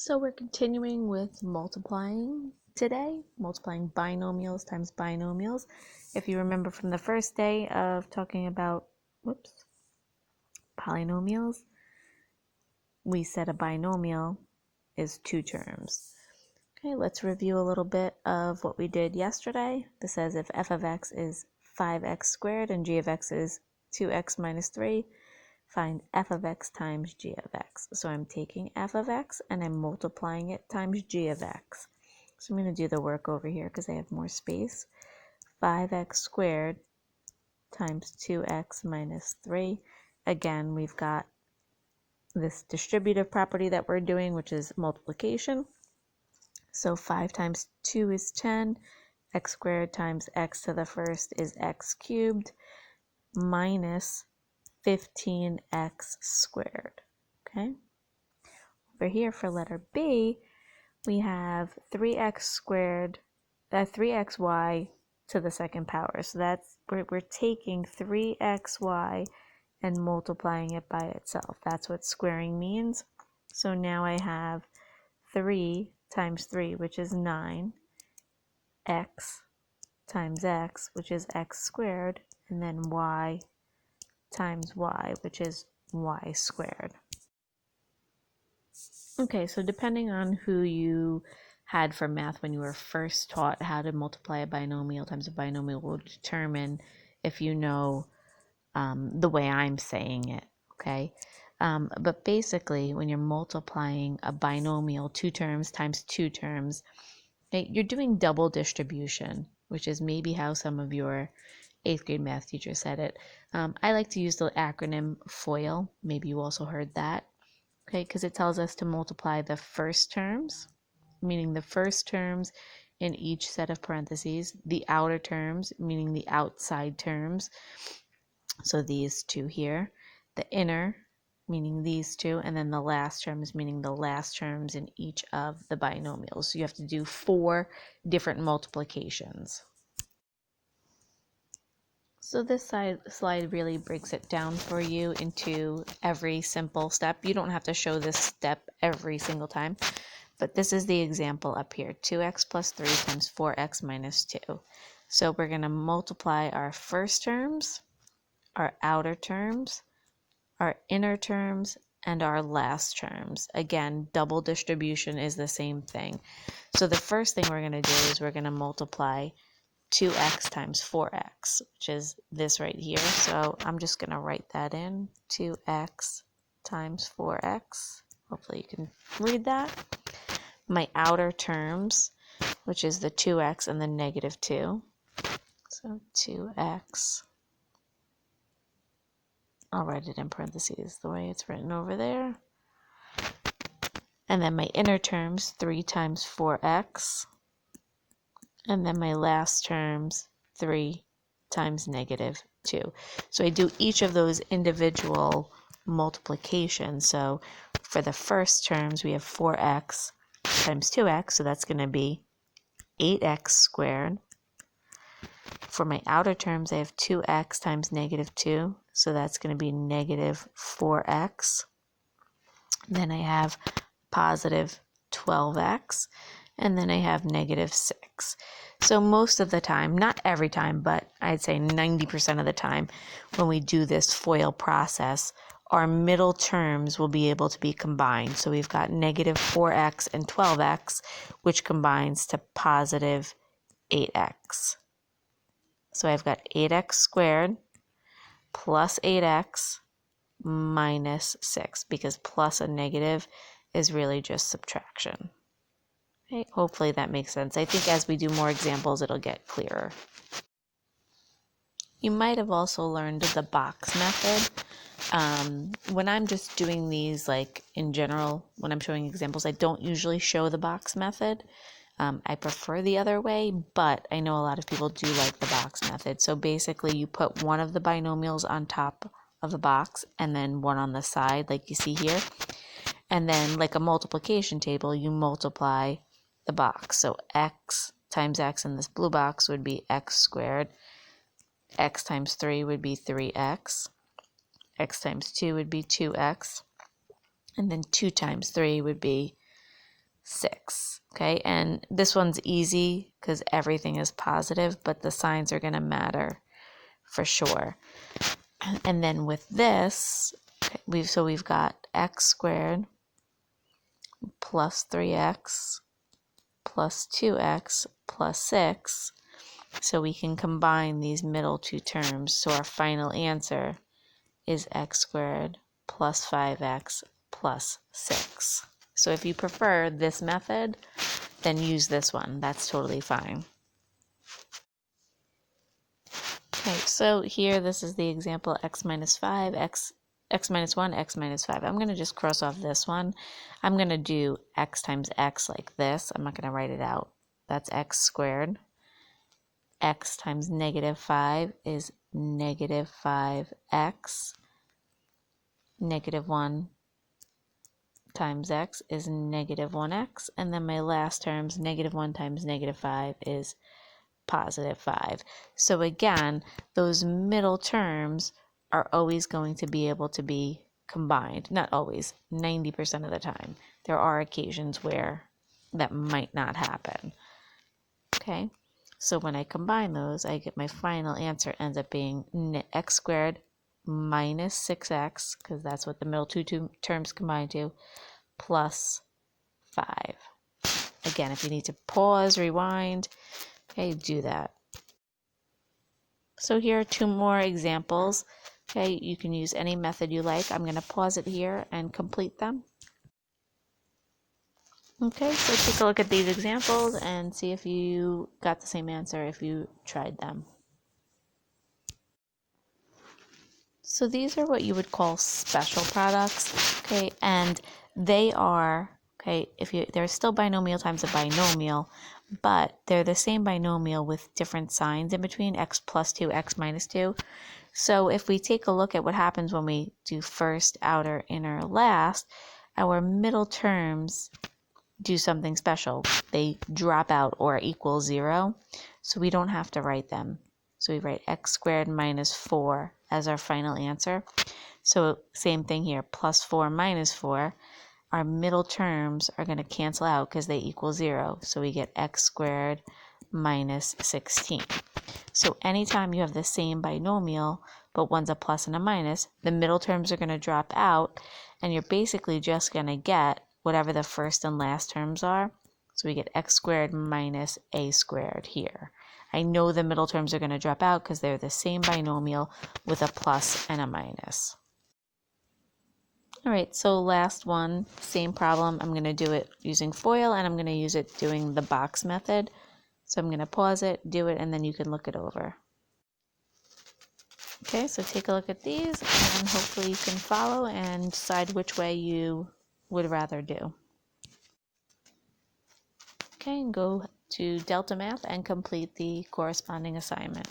So we're continuing with multiplying today, multiplying binomials times binomials. If you remember from the first day of talking about, polynomials, we said a binomial is two terms. Okay, let's review a little bit of what we did yesterday. This says if f of x is 5x squared and g of x is 2x minus 3, find f of x times g of x. So I'm taking f of x and I'm multiplying it times g of x. So I'm going to do the work over here because I have more space. 5x squared times 2x minus 3. Again, we've got this distributive property that we're doing, which is multiplication. So 5 times 2 is 10. X squared times x to the first is x cubed minus 15x squared. Okay. Over here for letter B, we have 3x squared, 3xy to the second power. So that's we're taking 3xy and multiplying it by itself. That's what squaring means. So now I have 3 times 3, which is 9, x times x, which is x squared, and then y times y, which is y squared. Okay, so depending on who you had for math when you were first taught how to multiply a binomial times a binomial will determine if you know the way I'm saying it, okay? But basically, when you're multiplying a binomial, two terms times two terms, okay, you're doing double distribution, which is maybe how some of your 8th grade math teacher said it. I like to use the acronym FOIL. Maybe you also heard that. Okay, because it tells us to multiply the first terms, meaning the first terms in each set of parentheses, the outer terms, meaning the outside terms, so these two here, the inner, meaning these two, and then the last terms, meaning the last terms in each of the binomials. So you have to do 4 different multiplications. So this slide really breaks it down for you into every simple step. You don't have to show this step every single time, but this is the example up here, 2x plus 3 times 4x minus 2. So we're going to multiply our first terms, our outer terms, our inner terms, and our last terms. Again, double distribution is the same thing. So the first thing we're going to do is we're going to multiply 2x times 4x, which is this right here. So I'm just going to write that in, 2x times 4x. Hopefully you can read that. My outer terms, which is the 2x and the negative 2. So 2x. I'll write it in parentheses the way it's written over there. And then my inner terms, 3 times 4x. And then my last terms, 3 times negative 2. So I do each of those individual multiplications. So for the first terms, we have 4x times 2x, so that's going to be 8x squared. For my outer terms, I have 2x times negative 2, so that's going to be negative 4x. Then I have positive 12x, and then I have negative 6. So most of the time, not every time, but I'd say 90% of the time when we do this FOIL process, our middle terms will be able to be combined. So we've got negative 4x and 12x, which combines to positive 8x. So I've got 8x squared plus 8x minus 6, because plus a negative is really just subtraction. Okay, hopefully that makes sense. I think as we do more examples, it'll get clearer. You might have also learned the box method. When I'm just doing these, like in general, when I'm showing examples, I don't usually show the box method. I prefer the other way, but I know a lot of people do like the box method. So basically you put one of the binomials on top of the box and then one on the side, like you see here. And then like a multiplication table, you multiply the box. So x times x in this blue box would be x squared. X times 3 would be 3x. X times 2 would be 2x. And then 2 times 3 would be 6. Okay, and this one's easy because everything is positive, but the signs are going to matter for sure. And then with this, okay, we've got x squared plus 3x plus 2x plus 6. So we can combine these middle two terms. So our final answer is x squared plus 5x plus 6. So if you prefer this method, then use this one. That's totally fine. Okay, so here this is the example x minus 5, x minus 1, x minus 5. I'm going to just cross off this one. I'm going to do x times x like this. I'm not going to write it out. That's x squared. X times negative 5 is negative 5x. Negative 1 times x is negative 1x. And then my last terms, negative 1 times negative 5 is positive 5. So again, those middle terms are always going to be able to be combined. Not always, 90% of the time. There are occasions where that might not happen. Okay, so when I combine those, I get my final answer ends up being x squared minus 6x, because that's what the middle two terms combine to, plus 5. Again, if you need to pause, rewind, okay, do that. So here are 2 more examples. Okay, you can use any method you like. I'm going to pause it here and complete them. Okay, so take a look at these examples and see if you got the same answer if you tried them. So these are what you would call special products, okay, and they are, okay, they're still binomial times a binomial, but they're the same binomial with different signs in between, x plus 2, x minus 2. So if we take a look at what happens when we do first, outer, inner, last, our middle terms do something special. They drop out or equal 0, so we don't have to write them. So we write x squared minus 4 as our final answer. So same thing here, plus 4 minus 4. Our middle terms are going to cancel out because they equal 0. So we get x squared minus 16. So anytime you have the same binomial, but one's a plus and a minus, the middle terms are going to drop out, and you're basically just going to get whatever the first and last terms are. So we get x squared minus a squared here. I know the middle terms are going to drop out because they're the same binomial with a plus and a minus. All right, so last one, same problem. I'm going to do it using FOIL, and I'm going to use it doing the box method. So I'm going to pause it, do it, and then you can look it over. Okay, so take a look at these, and hopefully you can follow and decide which way you would rather do. Okay, and go to Delta Math and complete the corresponding assignment.